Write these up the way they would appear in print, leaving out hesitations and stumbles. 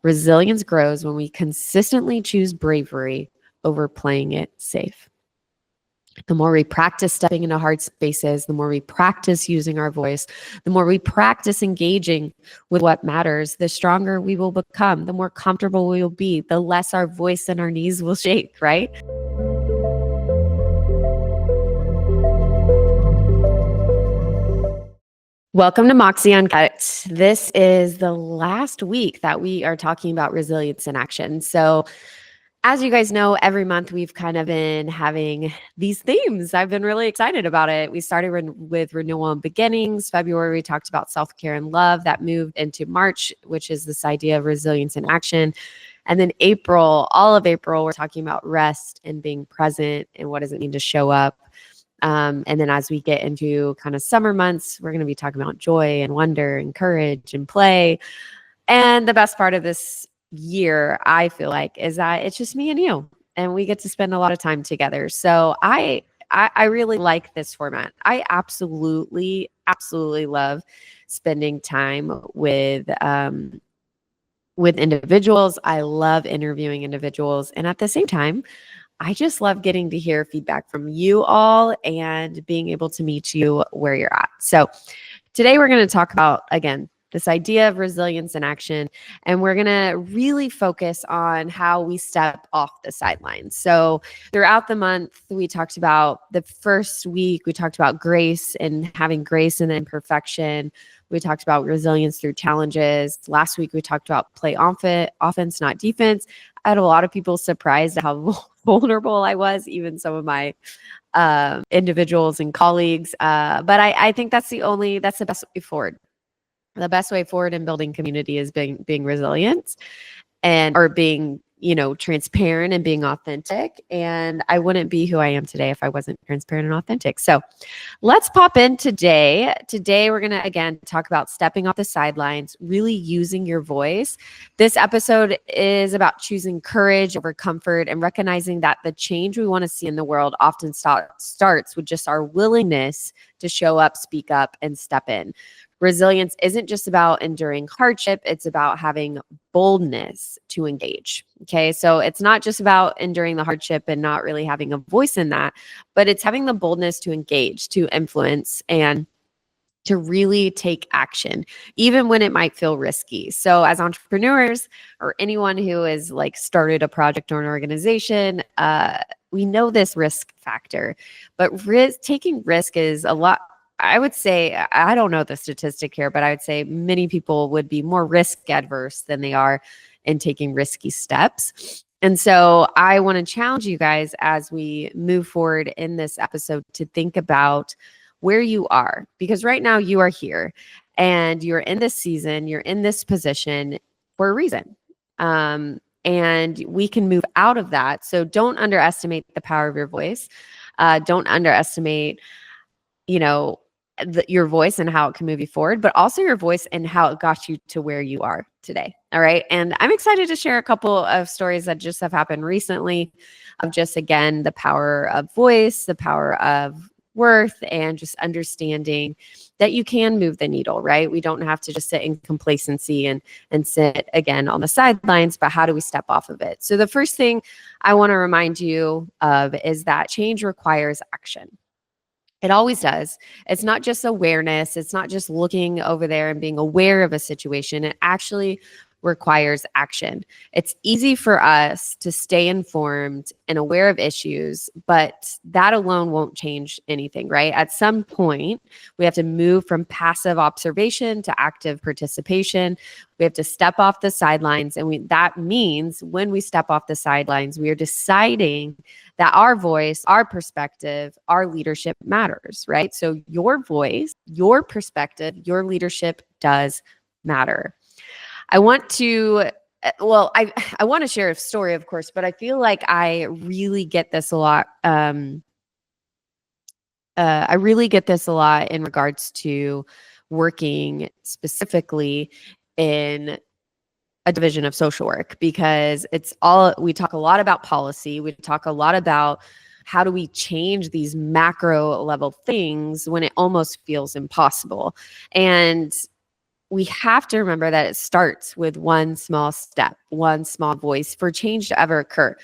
Resilience grows when we consistently choose bravery over playing it safe. The more we practice stepping into hard spaces, the more we practice using our voice, the more we practice engaging with what matters, the stronger we will become, the more comfortable we will be, the less our voice and our knees will shake, right? Welcome to Moxie Uncut. This is the last week that we are talking about resilience in action. So, as you guys know, every month we've kind of been having these themes. I've been really excited about it. We started with renewal and beginnings. February, we talked about self-care and love. That moved into March, which is this idea of resilience in action. And then April, all of April, we're talking about rest and being present and what does it mean to show up. And then as we get into kind of summer months, we're going to be talking about joy and wonder and courage and play. And the best part of this year, I feel like, is that it's just me and you, and we get to spend a lot of time together. So I really like this format. I absolutely love spending time with individuals. I love interviewing individuals, and at the same time, I just love getting to hear feedback from you all and being able to meet you where you're at. So today we're going to talk about, again, this idea of resilience in action, and we're going to really focus on how we step off the sidelines. So throughout the month, we talked about the first week, we talked about grace and having grace in the imperfection. We talked about resilience through challenges. Last week, we talked about play offense, not defense. I had a lot of people surprised at how vulnerable I was, even some of my individuals and colleagues. But I think that's the best way forward. The best way forward in building community is being resilient or being, transparent and being authentic. And I wouldn't be who I am today if I wasn't transparent and authentic. So let's pop in today. Today, we're going to, again, talk about stepping off the sidelines, really using your voice. This episode is about choosing courage over comfort and recognizing that the change we want to see in the world often starts with just our willingness to show up, speak up, and step in. Resilience isn't just about enduring hardship. It's about having boldness to engage. Okay. So it's not just about enduring the hardship and not really having a voice in that, but it's having the boldness to engage, to influence, and to really take action, even when it might feel risky. So as entrepreneurs or anyone who has started a project or an organization, we know this risk factor, but taking risk is a lot. I would say, I don't know the statistic here, but I would say many people would be more risk adverse than they are in taking risky steps. And so I want to challenge you guys as we move forward in this episode to think about where you are, because right now you are here and you're in this season, you're in this position for a reason. And we can move out of that. So don't underestimate the power of your voice. Don't underestimate, your voice and how it can move you forward, but also your voice and how it got you to where you are today. All right. And I'm excited to share a couple of stories that just have happened recently of just, again, the power of voice, the power of worth, and just understanding that you can move the needle, right? We don't have to just sit in complacency and sit again on the sidelines, but how do we step off of it? So the first thing I want to remind you of is that change requires action. It always does. It's not just awareness. It's not just looking over there and being aware of a situation. It actually requires action. It's easy for us to stay informed and aware of issues, but that alone won't change anything, right? At some point, we have to move from passive observation to active participation. We have to step off the sidelines. And that means when we step off the sidelines, we are deciding that our voice, our perspective, our leadership matters, right? So your voice, your perspective, your leadership does matter. I want to share a story, of course, but I feel like I really get this a lot. I really get this a lot in regards to working specifically in a division of social work, because we talk a lot about policy. We talk a lot about how do we change these macro level things when it almost feels impossible. And we have to remember that it starts with one small step, one small voice for change to ever occur.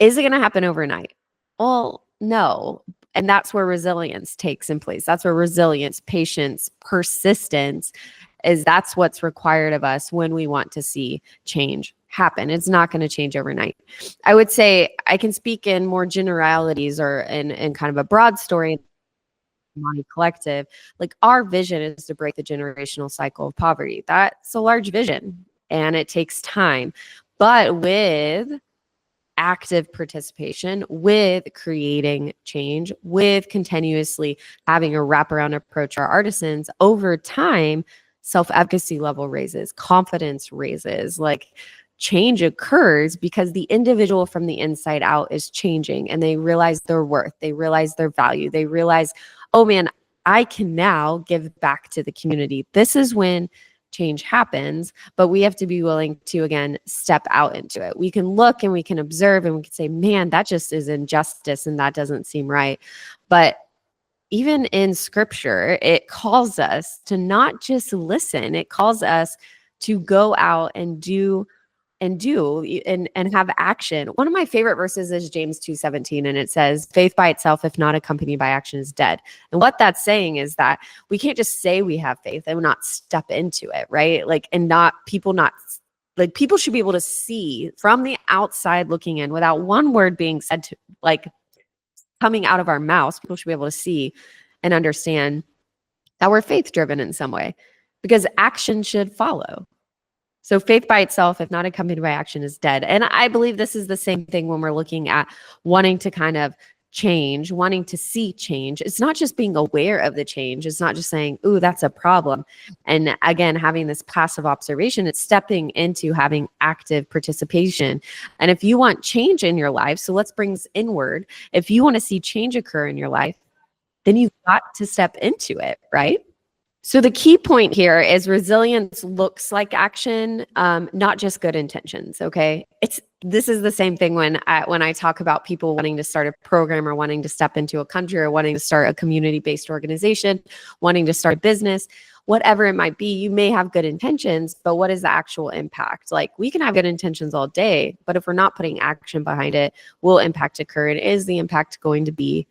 Is it going to happen overnight? Well, no. And that's where resilience takes in place. That's where resilience, patience, persistence that's what's required of us when we want to see change happen. It's not going to change overnight. I would say I can speak in more generalities or in kind of a broad story. Money Collective, like our vision is to break the generational cycle of poverty. That's a large vision and it takes time, but with active participation, with creating change, with continuously having a wraparound approach to our artisans, over time, self-efficacy level raises, confidence raises, like change occurs because the individual from the inside out is changing and they realize their worth, they realize their value, they realize, oh man, I can now give back to the community. This is when change happens, but we have to be willing to, again, step out into it. We can look and we can observe and we can say, man, that just is injustice and that doesn't seem right. But even in scripture, it calls us to not just listen, it calls us to go out and do and have action. One of my favorite verses is James 2:17, and it says, faith by itself, if not accompanied by action, is dead. And what that's saying is that we can't just say we have faith and not step into it, right? Like, and people should be able to see from the outside looking in without one word being said to, like, coming out of our mouths. People should be able to see and understand that we're faith driven in some way, because action should follow. So faith by itself, if not accompanied by action, is dead. And I believe this is the same thing when we're looking at wanting to kind of change, wanting to see change. It's not just being aware of the change. It's not just saying, ooh, that's a problem. And again, having this passive observation, it's stepping into having active participation. And if you want change in your life, so let's bring this inward. If you want to see change occur in your life, then you've got to step into it, right? So the key point here is resilience looks like action, not just good intentions. Okay, this is the same thing when I talk about people wanting to start a program or wanting to step into a country or wanting to start a community-based organization, wanting to start a business, whatever it might be. You may have good intentions, but what is the actual impact? Like, we can have good intentions all day, but if we're not putting action behind it, will impact occur? And is the impact going to be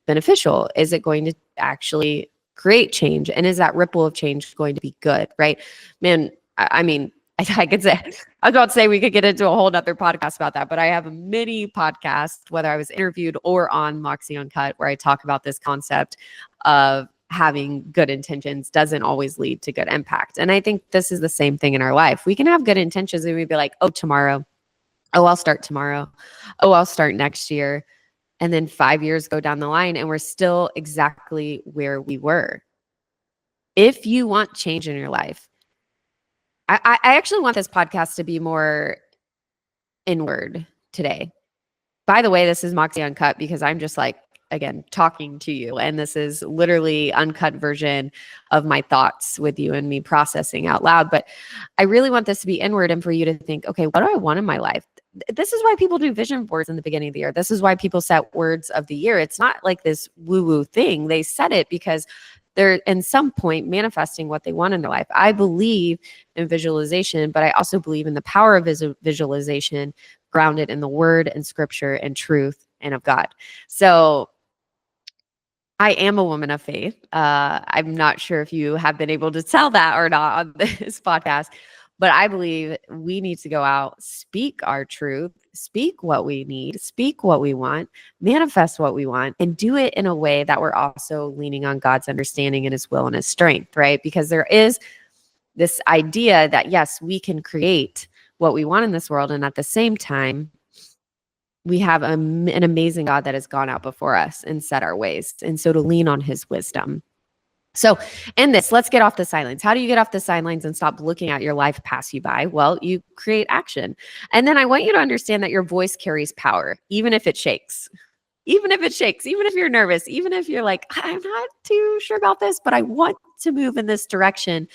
beneficial? Is it going to actually create change? And is that ripple of change going to be good, right? Man, I mean, I could say, I was about to say we could get into a whole nother podcast about that, but I have a mini podcast, whether I was interviewed or on Moxie Uncut, where I talk about this concept of having good intentions doesn't always lead to good impact. And I think this is the same thing in our life. We can have good intentions and we'd be like, oh, tomorrow. Oh, I'll start tomorrow. Oh, I'll start next year. And then 5 years go down the line and we're still exactly where we were. If you want change in your life, I actually want this podcast to be more inward today. By the way, this is Moxie Uncut because I'm just like, again, talking to you. And this is literally uncut version of my thoughts with you and me processing out loud. But I really want this to be inward and for you to think, okay, what do I want in my life? This is why people do vision boards in the beginning of the year. This is why people set words of the year. It's not like this woo-woo thing. They set it because they're in some point manifesting what they want in their life. I believe in visualization, but I also believe in the power of visualization grounded in the word and scripture and truth and of God. So I am a woman of faith. I'm not sure if you have been able to tell that or not on this podcast, but I believe we need to go out, speak our truth, speak what we need, speak what we want, manifest what we want, and do it in a way that we're also leaning on God's understanding and his will and his strength, right? Because there is this idea that, yes, we can create what we want in this world. And at the same time, we have an amazing God that has gone out before us and set our ways. And so to lean on his wisdom. So in this, let's get off the sidelines. How do you get off the sidelines and stop looking at your life pass you by? Well, you create action. And then I want you to understand that your voice carries power, even if it shakes. Even if it shakes, even if you're nervous, even if you're like, I'm not too sure about this, but I want to move in this direction.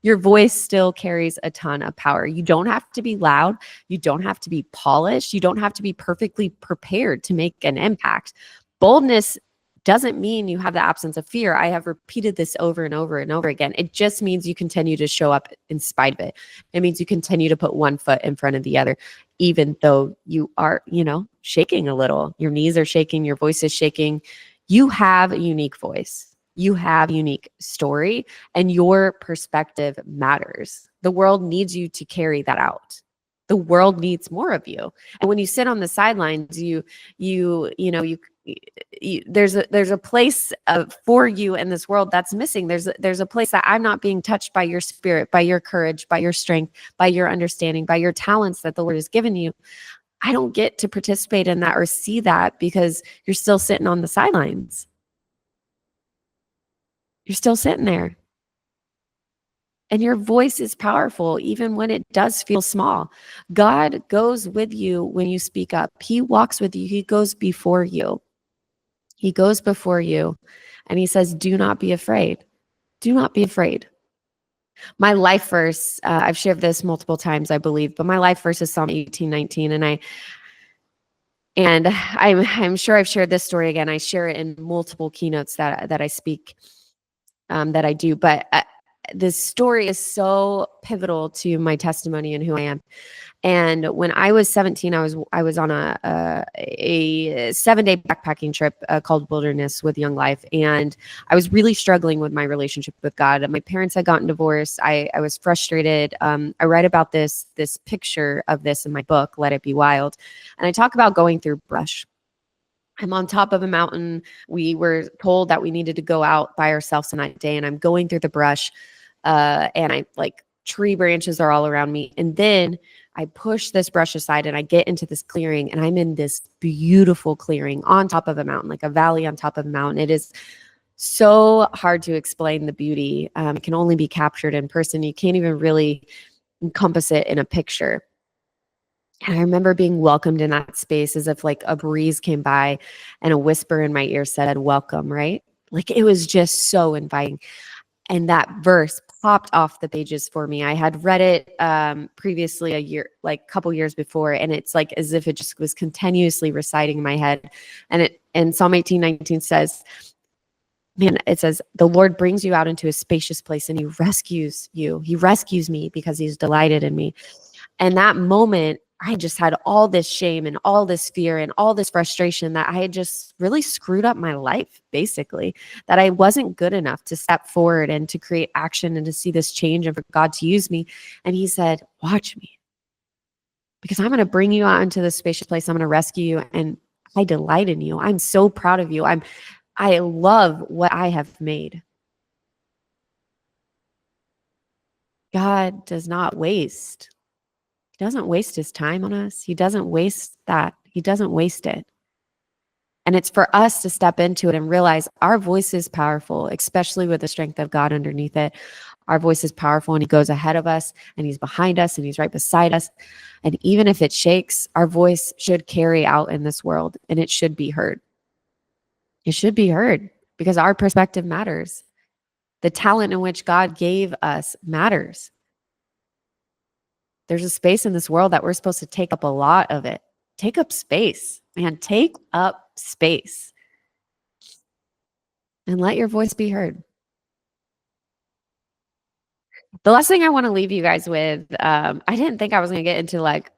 Your voice still carries a ton of power. You don't have to be loud. You don't have to be polished. You don't have to be perfectly prepared to make an impact. Boldness doesn't mean you have the absence of fear. I have repeated this over and over and over again. It just means you continue to show up in spite of it. It means you continue to put one foot in front of the other, even though you are, shaking a little. Your knees are shaking, your voice is shaking. You have a unique voice. You have a unique story, and your perspective matters. The world needs you to carry that out. The world needs more of you. And when you sit on the sidelines, there's a place for you in this world that's missing. There's a place that I'm not being touched by your spirit, by your courage, by your strength, by your understanding, by your talents that the Lord has given you. I don't get to participate in that or see that because you're still sitting on the sidelines. You're still sitting there. And your voice is powerful, even when it does feel small. God goes with you when you speak up. He walks with you. He goes before you. He goes before you. And he says, do not be afraid. Do not be afraid. My life verse, I've shared this multiple times, I believe, but my life verse is Psalm 18:19. And I'm sure I've shared this story again. I share it in multiple keynotes that I speak, that I do. But this story is so pivotal to my testimony and who I am. And when I was 17, I was on a 7-day backpacking trip called Wilderness with Young Life, and I was really struggling with my relationship with God. My parents had gotten divorced. I was frustrated. I write about this picture of this in my book, Let It Be Wild, and I talk about going through brush. I'm on top of a mountain. We were told that we needed to go out by ourselves on that day, and I'm going through the brush, and tree branches are all around me. And then I push this brush aside and I get into this clearing, and I'm in this beautiful clearing on top of a mountain, like a valley on top of a mountain. It is so hard to explain the beauty. It can only be captured in person. You can't even really encompass it in a picture. And I remember being welcomed in that space as if like a breeze came by and a whisper in my ear said, welcome, right? Like it was just so inviting. And that verse popped off the pages for me. I had read it previously a couple years before, and it's like as if it just was continuously reciting in my head. And Psalm 18:19 says, it says, the Lord brings you out into a spacious place and he rescues you. He rescues me because he's delighted in me. And that moment, I just had all this shame and all this fear and all this frustration that I had just really screwed up my life, basically, that I wasn't good enough to step forward and to create action and to see this change and for God to use me. And he said, watch me, because I'm going to bring you out into this spacious place. I'm going to rescue you. And I delight in you. I'm so proud of you. I love what I have made. God does not waste. He doesn't waste his time on us. He doesn't waste that. He doesn't waste it. And it's for us to step into it and realize our voice is powerful, especially with the strength of God underneath it. Our voice is powerful, and he goes ahead of us, and he's behind us, and he's right beside us. And even if it shakes, our voice should carry out in this world, and it should be heard. It should be heard because our perspective matters. The talent in which God gave us matters. There's a space in this world that we're supposed to take up a lot of it. Take up space, man. Take up space. And let your voice be heard. The last thing I want to leave you guys with, I didn't think I was going to get into like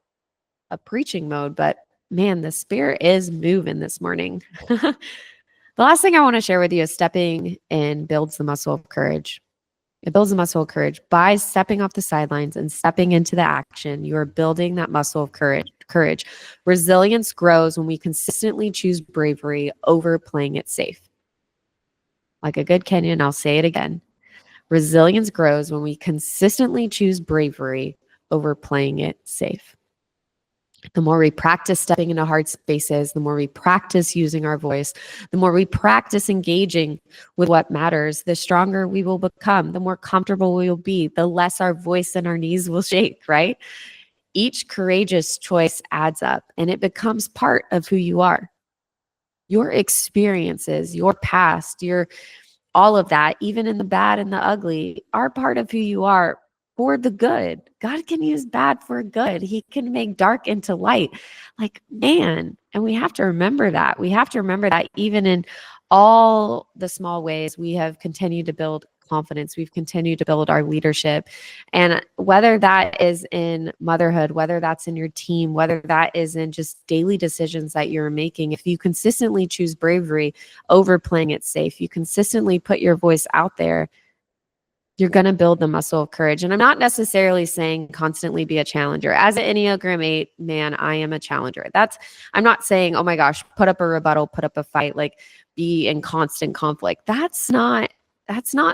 a preaching mode, but man, the Spirit is moving this morning. The last thing I want to share with you is stepping in builds the muscle of courage. It builds the muscle of courage. By stepping off the sidelines and stepping into the action, you are building that muscle of courage. Resilience grows when we consistently choose bravery over playing it safe. Like a good Kenyan, I'll say it again. Resilience grows when we consistently choose bravery over playing it safe. The more we practice stepping into hard spaces, the more we practice using our voice, the more we practice engaging with what matters, the stronger we will become, the more comfortable we will be, the less our voice and our knees will shake, right? Each courageous choice adds up, and it becomes part of who you are. Your experiences, your past, all of that, even in the bad and the ugly, are part of who you are. For the good. God can use bad for good. He can make dark into light. Like, man, and we have to remember that. We have to remember that even in all the small ways we have continued to build confidence. We've continued to build our leadership. And whether that is in motherhood, whether that's in your team, whether that is in just daily decisions that you're making, if you consistently choose bravery over playing it safe, you consistently put your voice out there, you're going to build the muscle of courage. And I'm not necessarily saying constantly be a challenger. As an Enneagram 8 man, I am a challenger. I'm not saying, oh my gosh, put up a rebuttal, put up a fight, like be in constant conflict. That's not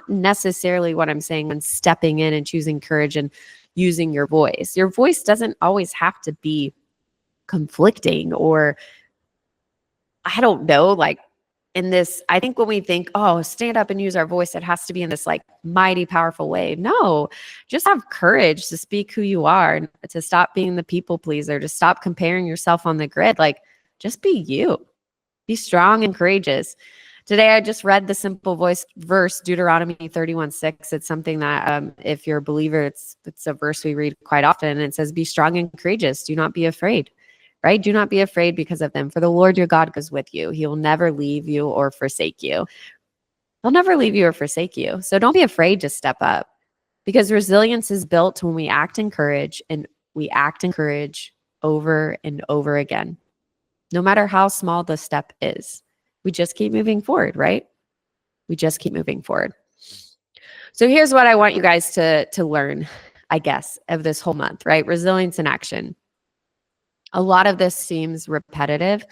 necessarily what I'm saying when stepping in and choosing courage and using your voice. Your voice doesn't always have to be conflicting, or I don't know, like in this, I think when we think, oh, stand up and use our voice, it has to be in this like mighty powerful way. No, just have courage to speak who you are, to stop being the people pleaser, to stop comparing yourself on the grid. Like, just be you. Be strong and courageous. Today, I just read the simple voice verse, Deuteronomy 31:6. It's something that if you're a believer, it's a verse we read quite often. And it says, be strong and courageous. Do not be afraid, right? Do not be afraid because of them. For the Lord your God goes with you. He will never leave you or forsake you. He'll never leave you or forsake you. So don't be afraid to step up, because resilience is built when we act in courage, and we act in courage over and over again. No matter how small the step is, we just keep moving forward, right? We just keep moving forward. So here's what I want you guys to learn, I guess, of this whole month, right? Resilience in action. A lot of this seems repetitive,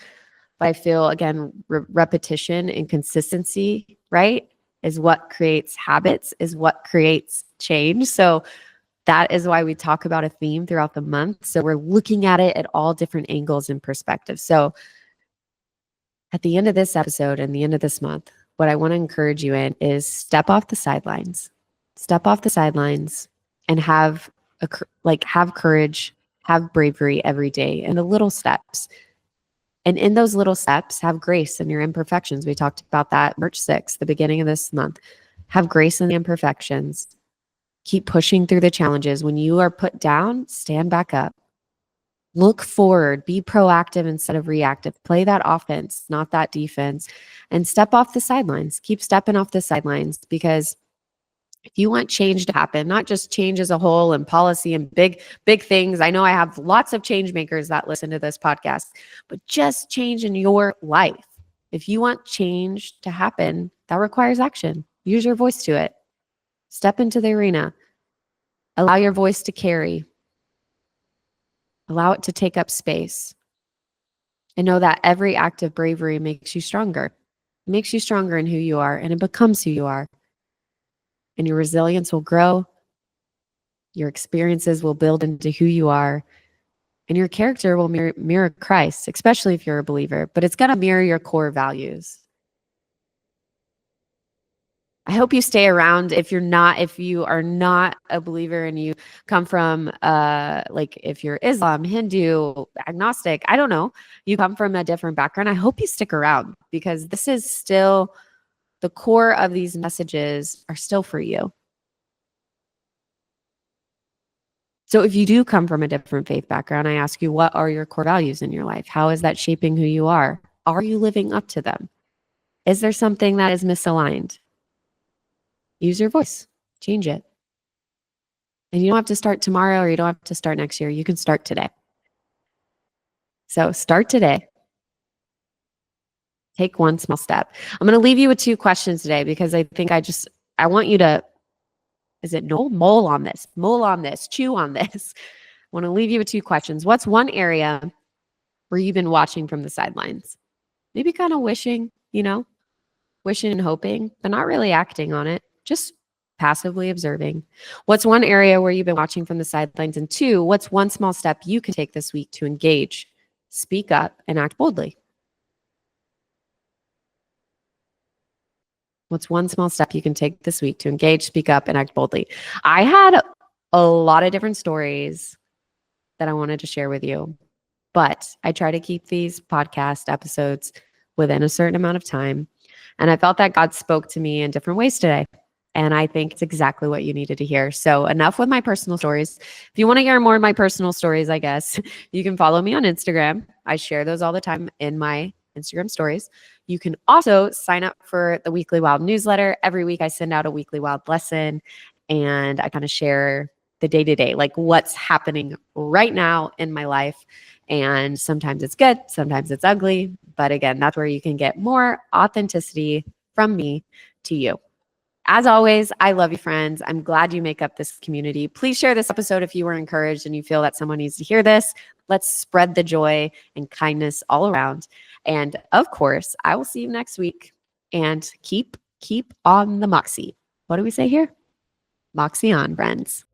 but I feel, again, repetition and consistency, right, is what creates habits, is what creates change. So that is why we talk about a theme throughout the month. So we're looking at it at all different angles and perspectives. So at the end of this episode and the end of this month, what I want to encourage you in is step off the sidelines. Step off the sidelines and have courage, have bravery every day in the little steps. And in those little steps, have grace in your imperfections. We talked about that March 6th, the beginning of this month. Have grace in the imperfections. Keep pushing through the challenges. When you are put down, stand back up. Look forward, be proactive instead of reactive. Play that offense, not that defense, and step off the sidelines. Keep stepping off the sidelines, because if you want change to happen, not just change as a whole and policy and big things. I know I have lots of change makers that listen to this podcast, but just change in your life. If you want change to happen, that requires action. Use your voice to it. Step into the arena. Allow your voice to carry. Allow it to take up space. And know that every act of bravery makes you stronger. It makes you stronger in who you are, and it becomes who you are. And your resilience will grow. Your experiences will build into who you are. And your character will mirror Christ, especially if you're a believer, but it's going to mirror your core values. I hope you stay around. If you are not a believer and you come from if you're Islam, Hindu, agnostic, I don't know, you come from a different background, I hope you stick around, because this is still the core of these messages are still for you. So if you do come from a different faith background, I ask you, what are your core values in your life? How is that shaping who you are? Are you living up to them? Is there something that is misaligned? Use your voice. Change it. And you don't have to start tomorrow, or you don't have to start next year. You can start today. So start today. Take one small step. I'm going to leave you with 2 questions today, because I think I want you to, mull on this, chew on this. I want to leave you with 2 questions. What's one area where you've been watching from the sidelines? Maybe kind of wishing and hoping, but not really acting on it, just passively observing. What's one area where you've been watching from the sidelines? And 2, what's one small step you can take this week to engage, speak up, and act boldly? What's one small step you can take this week to engage, speak up, and act boldly? I had a lot of different stories that I wanted to share with you, but I try to keep these podcast episodes within a certain amount of time. And I felt that God spoke to me in different ways today. And I think it's exactly what you needed to hear. So enough with my personal stories. If you want to hear more of my personal stories, I guess, you can follow me on Instagram. I share those all the time in my Instagram stories. You can also sign up for the Weekly Wild newsletter. Every week I send out a Weekly Wild lesson and I kind of share the day-to-day, like what's happening right now in my life. And sometimes it's good, sometimes it's ugly. But again, that's where you can get more authenticity from me to you. As always, I love you, friends. I'm glad you make up this community. Please share this episode if you were encouraged and you feel that someone needs to hear this. Let's spread the joy and kindness all around. And of course, I will see you next week. And keep on the Moxie. What do we say here? Moxie on, friends.